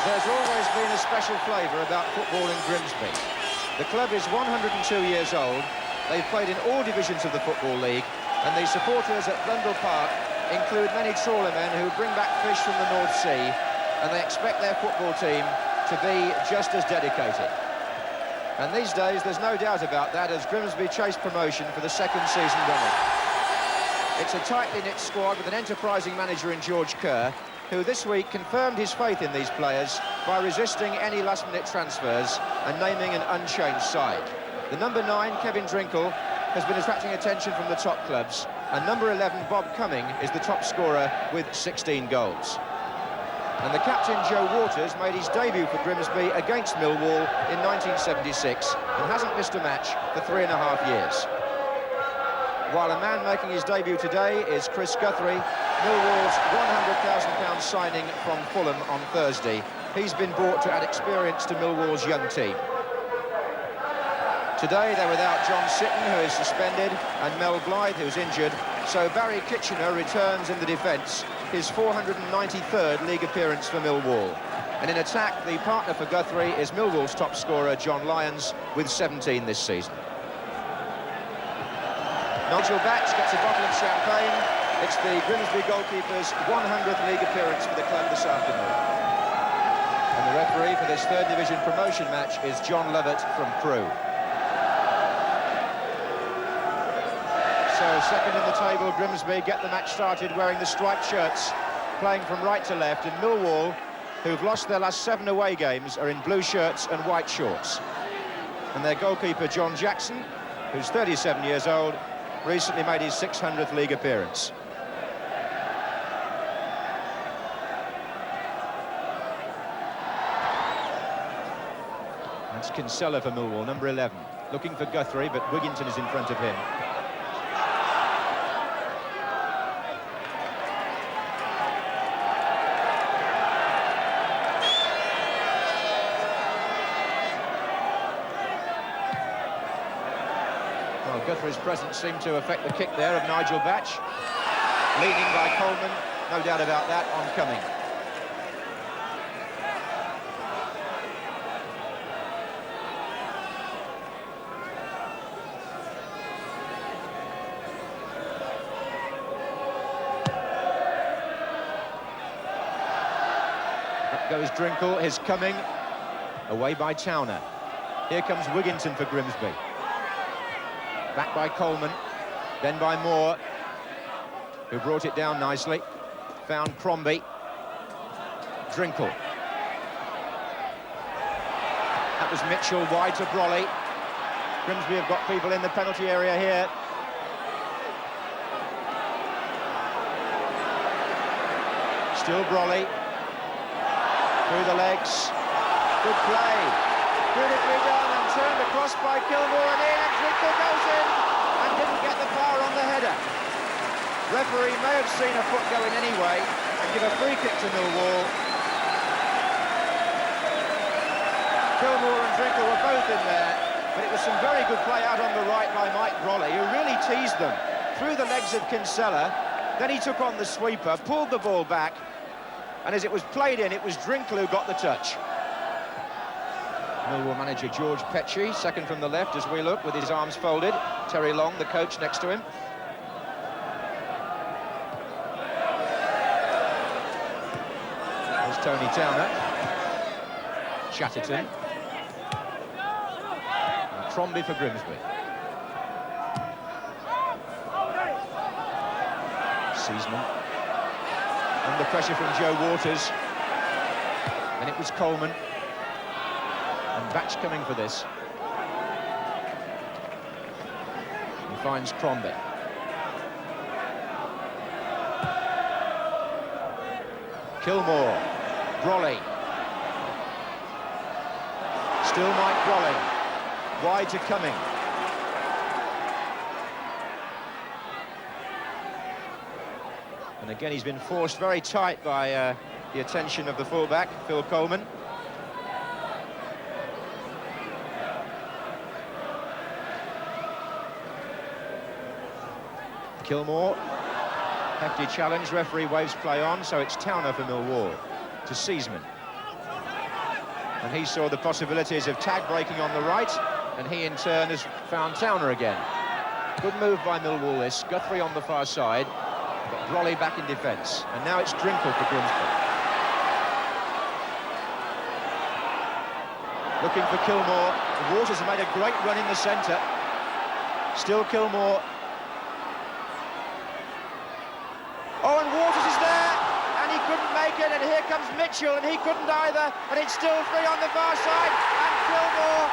There's always been a special flavour about football in Grimsby. The club is 102 years old. They've played in all divisions of the Football League, and the supporters at Blundell Park include many trawlermen who bring back fish from the North Sea, and they expect their football team to be just as dedicated. And these days, there's no doubt about that, as Grimsby chase promotion for the second season running. It's a tightly knit squad with an enterprising manager in George Kerr, who this week confirmed his faith in these players by resisting any last-minute transfers and naming an unchanged side. The number 9, Kevin Drinkle, has been attracting attention from the top clubs, and number 11, Bob Cumming, is the top scorer with 16 goals. And the captain, Joe Waters, made his debut for Grimsby against Millwall in 1976 and hasn't missed a match for 3.5 years. While a man making his debut today is Chris Guthrie, Millwall's £100,000 signing from Fulham on Thursday. He's been brought to add experience to Millwall's young team. Today they're without John Sitton, who is suspended, and Mel Blythe, who's injured, so Barry Kitchener returns in the defence, his 493rd league appearance for Millwall. And in attack, the partner for Guthrie is Millwall's top scorer, John Lyons, with 17 this season. Nigel Batch gets a bottle of champagne. It's the Grimsby goalkeeper's 100th league appearance for the club this afternoon. And the referee for this third division promotion match is John Lovett from Crewe. So second in the table, Grimsby get the match started wearing the striped shirts, playing from right to left, and Millwall, who've lost their last 7 away games, are in blue shirts and white shorts. And their goalkeeper, John Jackson, who's 37 years old, recently made his 600th league appearance. That's Kinsella for Millwall, number 11. Looking for Guthrie, but Wigginton is in front of him. Guthrie's presence seemed to affect the kick there of Nigel Batch. Leading by Coleman, no doubt about that, on Cumming. Up goes Drinkle, his Cumming, away by Towner. Here comes Wigginton for Grimsby. Back by Coleman, then by Moore, who brought it down nicely. Found Crombie. Drinkle. That was Mitchell, wide to Brolly. Grimsby have got people in the penalty area here. Still Brolly. Through the legs. Good play. Beautifully done and turned across by Kilmore and in, and Drinkle goes in and didn't get the power on the header. Referee may have seen a foot going anyway and give a free kick to Millwall. Kilmore and Drinkle were both in there, but it was some very good play out on the right by Mike Brolly, who really teased them through the legs of Kinsella. Then he took on the sweeper, pulled the ball back, and as it was played in, it was Drinkle who got the touch. Millwall manager George Petrie, second from the left as we look, with his arms folded. Terry Long, the coach, next to him. There's Tony Towner. Chatterton. And Crombie for Grimsby. Seasman. Under pressure from Joe Waters. And it was Coleman. And Batch coming for this. He finds Crombie. Kilmore. Brolly. Still Mike Brolly. Wide to Cumming. And again, he's been forced very tight by the attention of the fullback, Phil Coleman. Kilmore, hefty challenge, referee waves play on, so it's Towner for Millwall to Seasman. And he saw the possibilities of tag breaking on the right, and he in turn has found Towner again. Good move by Millwall this. Guthrie on the far side, but Brolly back in defence. And now it's Drinkle for Grimsby. Looking for Kilmore. Waters has made a great run in the centre. Still Kilmore. Oh, and Waters is there, and he couldn't make it, and here comes Mitchell, and he couldn't either, and it's still free on the far side, and Kilmore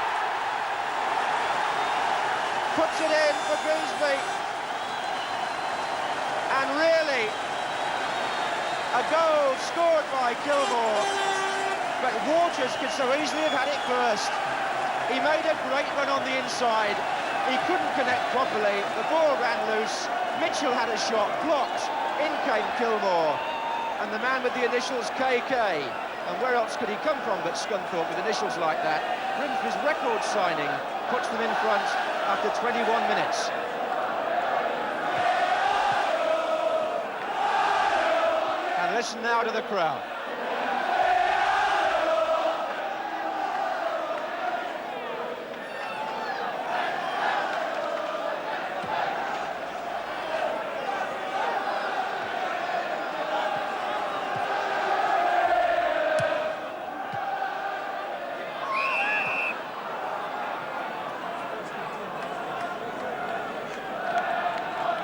puts it in for Grimsby. And really, a goal scored by Kilmore, but Waters could so easily have had it first. He made a great run on the inside. He couldn't connect properly. The ball ran loose. Mitchell had a shot, blocked. In came Kilmore. And the man with the initials KK. And where else could he come from but Scunthorpe with initials like that? Grimsby's record signing puts them in front after 21 minutes. And listen now to the crowd.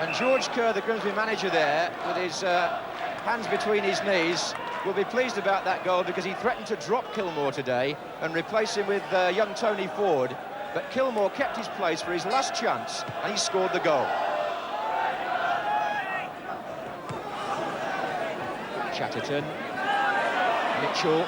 And George Kerr, the Grimsby manager there, with his hands between his knees, will be pleased about that goal because he threatened to drop Kilmore today and replace him with young Tony Ford. But Kilmore kept his place for his last chance and he scored the goal. Chatterton, Mitchell.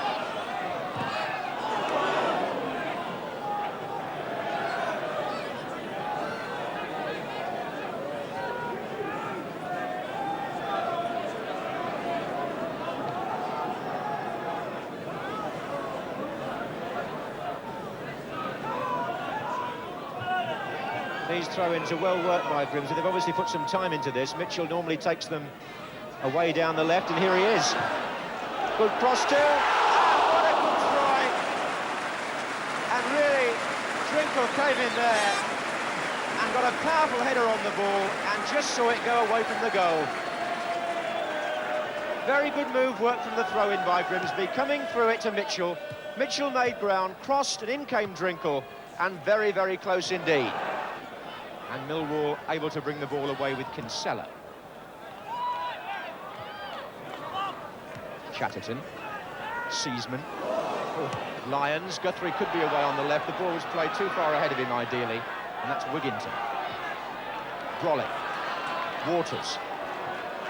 These throw-ins are well worked by Grimsby. They've obviously put some time into this. Mitchell normally takes them away down the left, and here he is. Good cross too. Oh, what a good try! And really, Drinkle came in there and got a powerful header on the ball and just saw it go away from the goal. Very good move work from the throw-in by Grimsby, coming through it to Mitchell. Mitchell made ground, crossed, and in came Drinkle, and very, very close indeed. And Millwall able to bring the ball away with Kinsella. Chatterton, Seasman, Lyons. Guthrie could be away on the left. The ball was played too far ahead of him, ideally, and that's Wigginton. Brolly, Waters,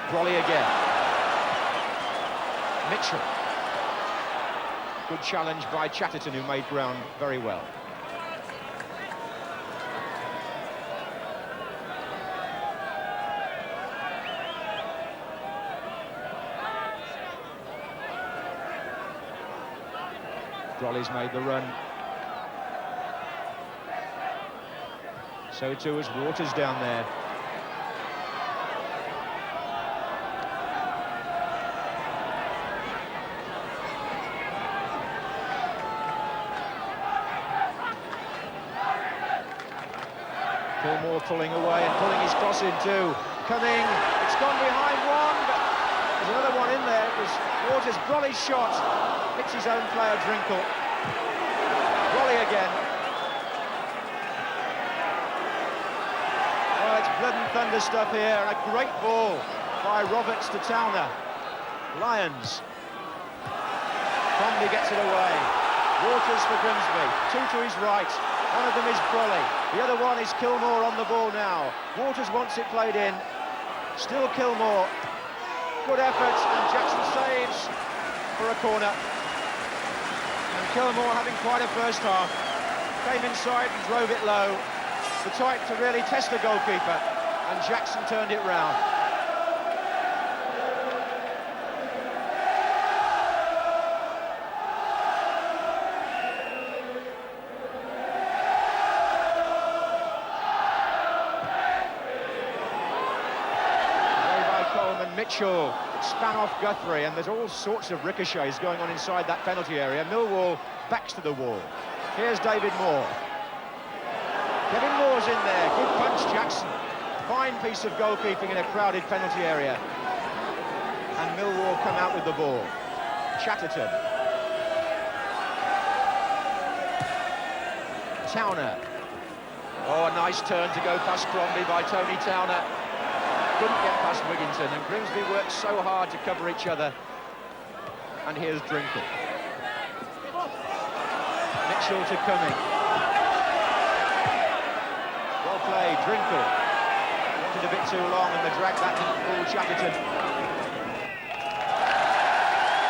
Brolly again. Mitchell. Good challenge by Chatterton, who made ground very well. Brolly's made the run. So too is Waters down there. Kilmore pulling away and pulling his cross in too. Coming, it's gone behind one, but there's another one in there. It was Waters. Brolly's shot hits his own player, Drinkle. Brolly again. Well, it's blood and thunder stuff here, and a great ball by Roberts to Towner. Lyons. Crombie gets it away. Waters for Grimsby. Two to his right. One of them is Brolly. The other one is Kilmore on the ball now. Waters wants it played in. Still Kilmore. Good effort, and Jackson saves for a corner. And Kilmore having quite a first half. Came inside and drove it low. The type to really test the goalkeeper. And Jackson turned it round. Mitchell span off Guthrie, and there's all sorts of ricochets going on inside that penalty area. Millwall backs to the wall. Here's David Moore. Kevin Moore's in there. Good punch, Jackson. Fine piece of goalkeeping in a crowded penalty area. And Millwall come out with the ball. Chatterton. Towner. Oh, a nice turn to go past Crombie by Tony Towner. Couldn't get past Wigginton, and Grimsby worked so hard to cover each other. And here's Drinkle. Mitchell to Cumming. Well played, Drinkle. Wanted a bit too long, and the drag back didn't fool Chatterton.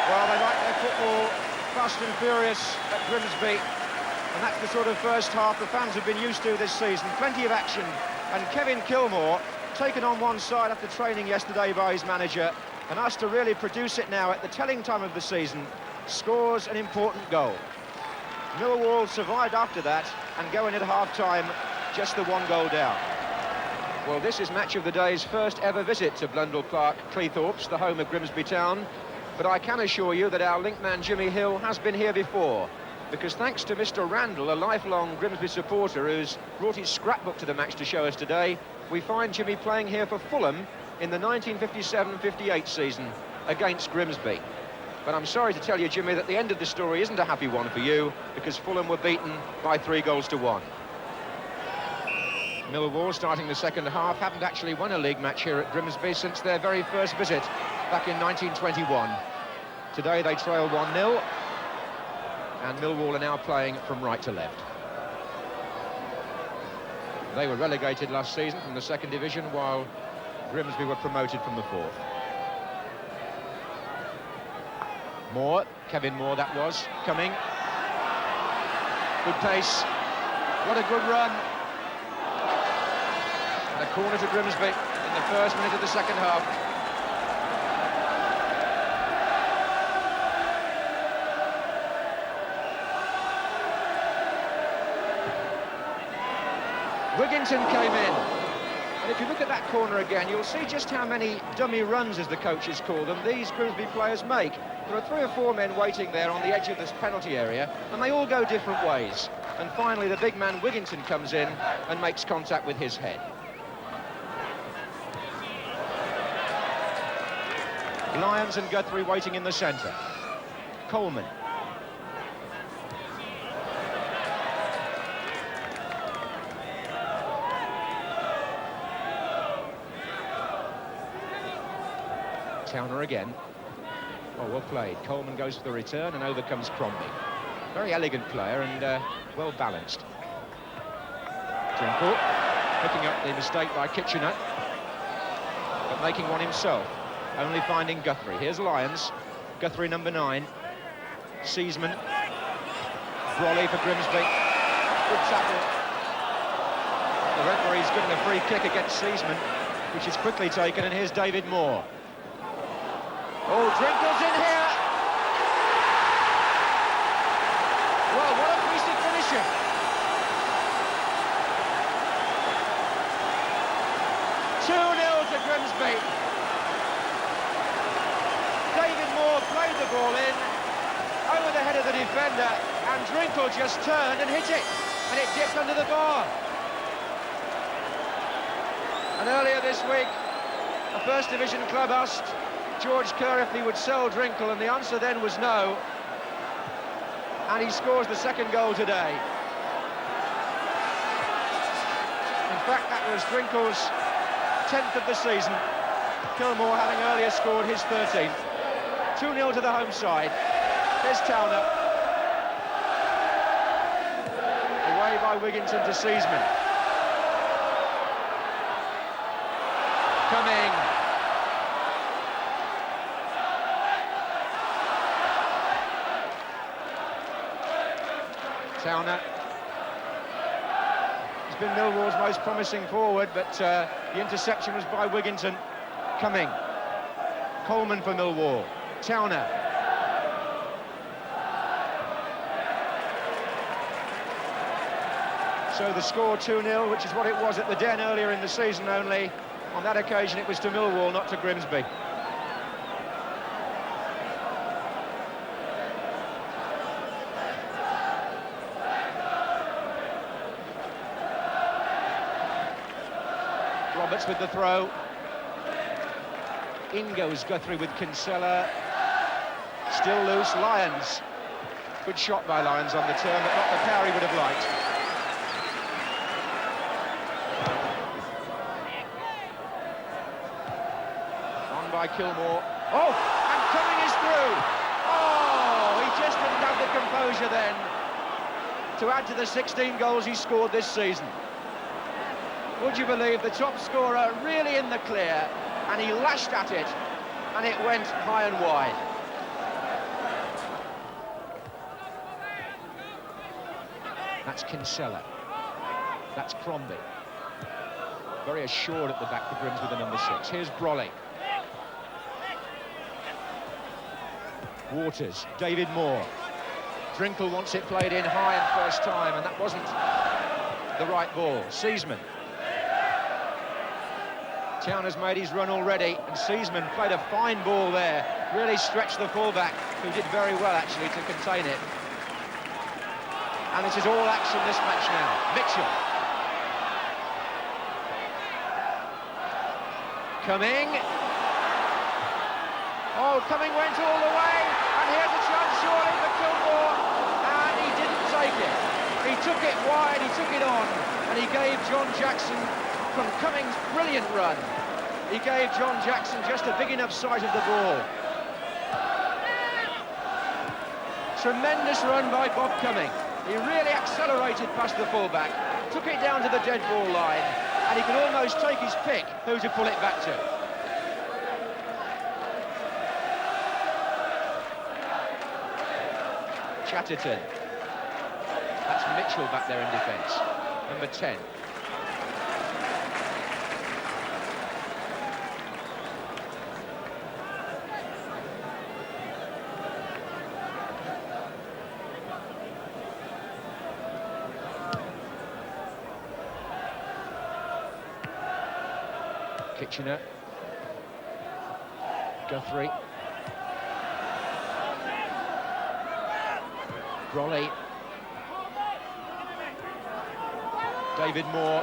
Well, they like their football fast and furious at Grimsby, and that's the sort of first half the fans have been used to this season. Plenty of action, and Kevin Kilmore, taken on one side after training yesterday by his manager and asked to really produce it now at the telling time of the season, scores an important goal. Millwall survived after that and go in at half-time just the 1 goal down. Well, this is Match of the Day's first ever visit to Blundell Park, Cleethorpes, the home of Grimsby Town, but I can assure you that our link man Jimmy Hill has been here before, because thanks to Mr. Randall, a lifelong Grimsby supporter who's brought his scrapbook to the match to show us today, we find Jimmy playing here for Fulham in the 1957-58 season against Grimsby. But I'm sorry to tell you, Jimmy, that the end of the story isn't a happy one for you, because Fulham were beaten by 3 goals to 1. Millwall, starting the second half, haven't actually won a league match here at Grimsby since their very first visit back in 1921. Today they trail 1-0, and Millwall are now playing from right to left. They were relegated last season from the 2nd division, while Grimsby were promoted from the 4th. Moore, Kevin Moore that was, coming. Good pace. What a good run. And a corner to Grimsby in the first minute of the second half. Wigginton came in, and if you look at that corner again, you'll see just how many dummy runs, as the coaches call them, these Grimsby players make. There are 3 or 4 men waiting there on the edge of this penalty area, and they all go different ways. And finally, the big man Wigginton comes in and makes contact with his head. Lyons and Guthrie waiting in the centre. Coleman. Towner again. Oh, well played. Coleman goes for the return, and over comes Crombie. Very elegant player and well balanced. Drinkle picking up the mistake by Kitchener, but making one himself. Only finding Guthrie. Here's Lyons. Guthrie number 9. Seasman. Brolly for Grimsby. Good tackle. The referee's given a free kick against Seasman, which is quickly taken, and here's David Moore. Oh, Drinkle's in here! Well, what a piece of finishing! To Grimsby. David Moore played the ball in, over the head of the defender, and Drinkle just turned and hit it, and it dipped under the bar. And earlier this week, a First Division club asked George Kerr if he would sell Drinkle, and the answer then was no. And he scores the 2nd goal today. In fact, that was Drinkle's 10th of the season. Kilmore having earlier scored his 13th. 2-0 to the home side. There's Towner. Away by Wigginton to Seasman. Coming. Towner. He's been Millwall's most promising forward, but the interception was by Wigginton. Coming. Coleman for Millwall. Towner. So the score 2-0, which is what it was at the Den earlier in the season, only on that occasion it was to Millwall, not to Grimsby. Roberts with the throw. In goes Guthrie with Kinsella. Still loose, Lyons. Good shot by Lyons on the turn, but not the power he would have liked. On by Kilmore. Oh, and Cumming is through. Oh, he just didn't have the composure then to add to the 16 goals he scored this season. Would you believe the top scorer really in the clear, and he lashed at it, and it went high and wide. That's Kinsella. That's Crombie. Very assured at the back for Grimsby with the number 6. Here's Brolly. Waters, David Moore. Drinkle wants it played in high and first time, and that wasn't the right ball. Seasman. Towner's made his run already, and Seasman played a fine ball there. Really stretched the fullback, who did very well actually to contain it. And this is all action this match now. Mitchell. Cumming. Oh, Cumming went all the way, and here's a chance surely for Kilmore, and he didn't take it. He took it wide, he took it on, and he gave John Jackson, from Cummings' brilliant run, he gave John Jackson just a big enough sight of the ball. Tremendous run by Bob Cumming. He really accelerated past the fullback, took it down to the dead ball line, and he could almost take his pick who to pull it back to. Chatterton. That's Mitchell back there in defence. Number 10. Kitchener. Guthrie. Brolly. David Moore.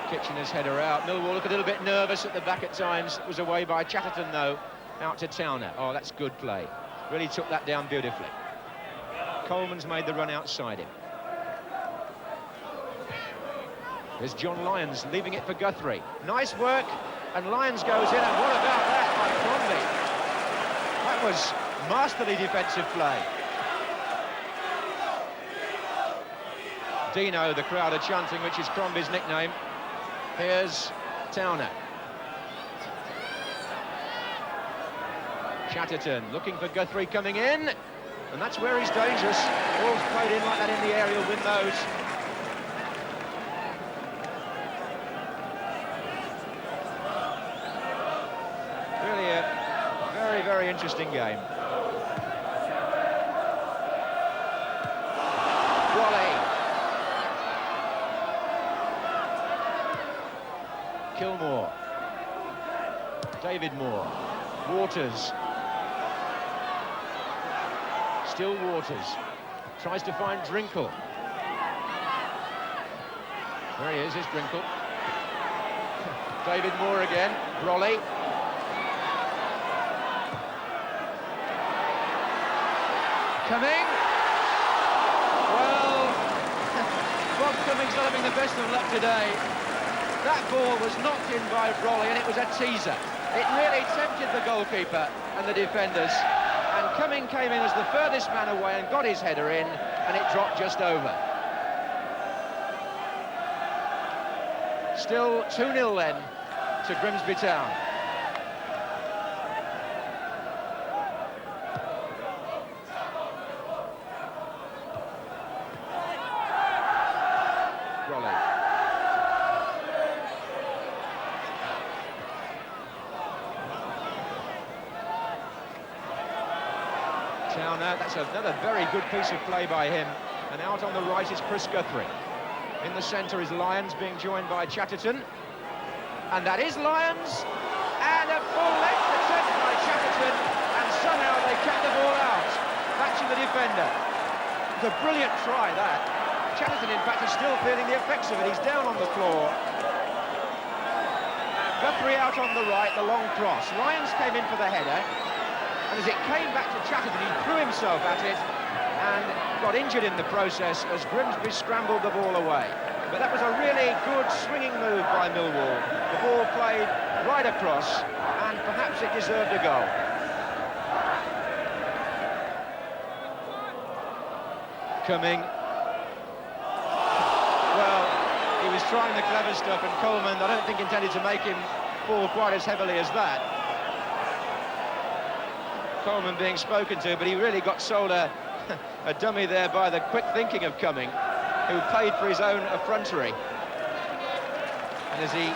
Kitchener's header out. Millwall look a little bit nervous at the back at times. It was away by Chatterton though. Out to Towner. Oh, that's good play. Really took that down beautifully. Coleman's made the run outside him. There's John Lyons leaving it for Guthrie. Nice work, and Lyons goes in, and what about that by Crombie? That was masterly defensive play. Dino, the crowd are chanting, which is Crombie's nickname. Here's Towner. Chatterton looking for Guthrie coming in, and that's where he's dangerous. Ball's played in like that in the air, he'll win those. Really a very, very interesting game. Brolly. Kilmore. David Moore. Waters. Still Waters. Tries to find Drinkle. There he is, here's Drinkle. David Moore again. Brolly. Cumming. Well, Bob Cummings not having the best of luck today. That ball was knocked in by Brolly, and it was a teaser. It really tempted the goalkeeper and the defenders. And Cumming came in as the furthest man away and got his header in, and it dropped just over. Still 2-0 then to Grimsby Town. Brolly. Towner, that's another very good piece of play by him. And out on the right is Chris Guthrie. In the centre is Lyons, being joined by Chatterton. And that is Lyons. And a full length attempt by Chatterton. And somehow they kept the ball out, matching the defender. It's a brilliant try, that. Chatterton, in fact, is still feeling the effects of it. He's down on the floor. Guthrie out on the right, the long cross. Lyons came in for the header, and as it came back to Chatterton, he threw himself at it and got injured in the process as Grimsby scrambled the ball away. But that was a really good swinging move by Millwall. The ball played right across, and perhaps it deserved a goal. Coming. Well, he was trying the clever stuff, and Coleman, I don't think, intended to make him fall quite as heavily as that. Coleman being spoken to, but he really got sold a dummy there by the quick thinking of Cumming, who paid for his own effrontery. And as he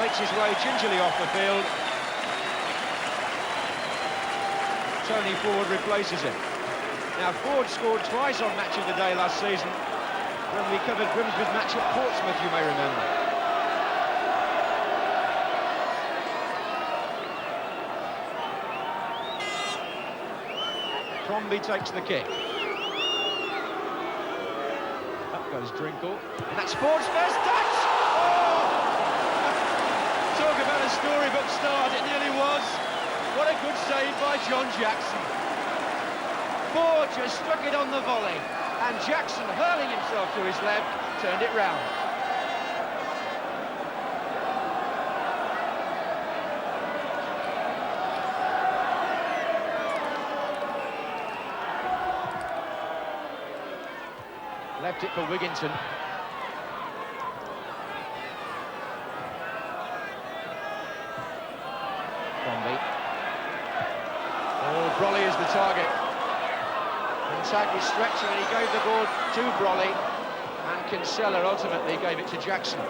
makes his way gingerly off the field, Tony Ford replaces him. Now, Ford scored twice on Match of the Day last season when we covered Grimsby's match at Portsmouth, you may remember. Crombie takes the kick. Up goes Drinkle. And that's Ford's first touch! Oh! Talk about a storybook start, it nearly was. What a good save by John Jackson. Ford just struck it on the volley, and Jackson, hurling himself to his left, turned it round. Left it for Wigginton. Crombie. Oh, Brolly is the target. Tag was stretching, and he gave the ball to Brolly, and Kinsella ultimately gave it to Jackson. And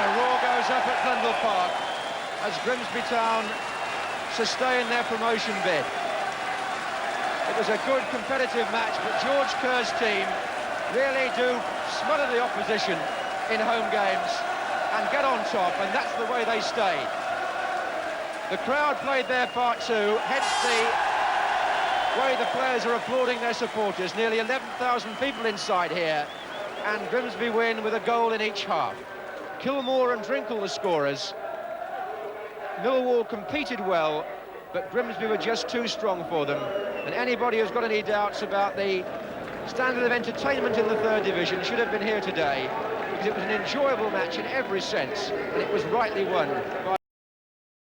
a roar goes up at Blundell Park as Grimsby Town sustain their promotion bid. It was a good competitive match, but George Kerr's team really do smother the opposition in home games and get on top, and that's the way they stayed. The crowd played their part too, hence the way the players are applauding their supporters. Nearly 11,000 people inside here, and Grimsby win with a goal in each half. Kilmore and Drinkle the scorers. Millwall competed well, but Grimsby were just too strong for them. And anybody who's got any doubts about the standard of entertainment in the third division should have been here today, because it was an enjoyable match in every sense, and it was rightly won by